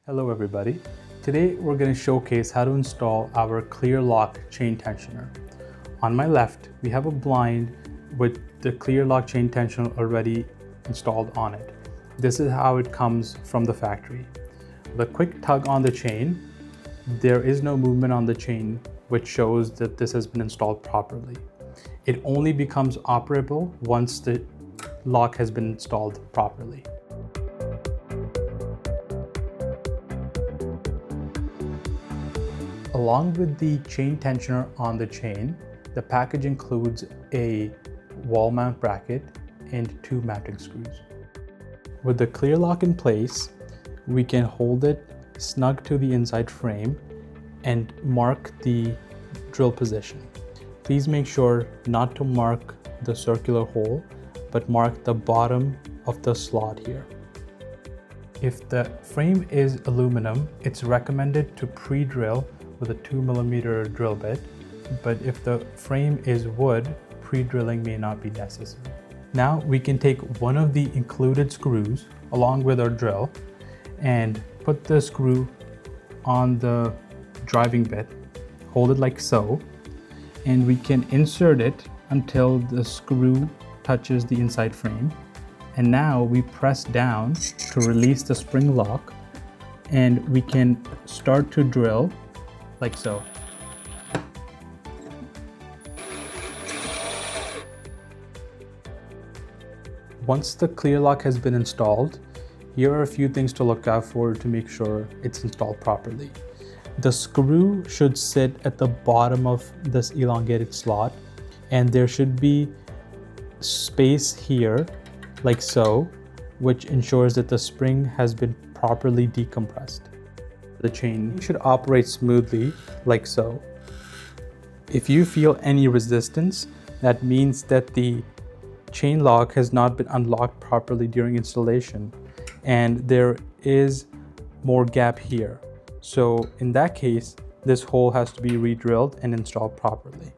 Hello everybody. Today we're going to showcase how to install our clear lock chain tensioner. On my left, we have a blind with the clear lock chain tensioner already installed on it. This is how it comes from the factory. With a quick tug on the chain, there is no movement on the chain, which shows that this has been installed properly. It only becomes operable once the lock has been installed properly. Along with the chain tensioner on the chain, the package includes a wall mount bracket and 2 mounting screws. With the clear lock in place, we can hold it snug to the inside frame and mark the drill position. Please make sure not to mark the circular hole, but mark the bottom of the slot here. If the frame is aluminum, it's recommended to pre-drill with a 2mm drill bit, but if the frame is wood, pre-drilling may not be necessary. Now we can take one of the included screws along with our drill and put the screw on the driving bit, hold it like so, and we can insert it until the screw touches the inside frame. And now we press down to release the spring lock, and we can start to drill like so. Once the clear lock has been installed, here are a few things to look out for to make sure it's installed properly. The screw should sit at the bottom of this elongated slot, and there should be space here like so, which ensures that the spring has been properly decompressed. The chain should operate smoothly like so. If you feel any resistance, that means that the chain lock has not been unlocked properly during installation, and there is more gap here. So in that case, this hole has to be re-drilled and installed properly.